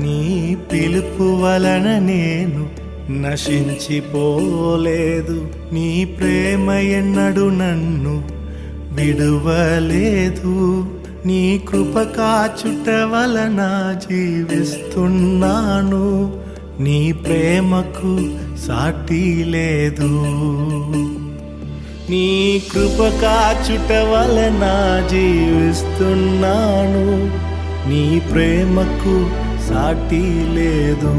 నీ పిలుపు వలన నేను నశించిపోలేదు, నీ ప్రేమ ఎన్నడు నన్ను విడువలేదు. నీ కృప కాచుట వలన జీవిస్తున్నాను, నీ ప్రేమకు సాటి లేదు. నీ కృప కాచుట వలన జీవిస్తున్నాను, నీ ప్రేమకు సాటి లేదు.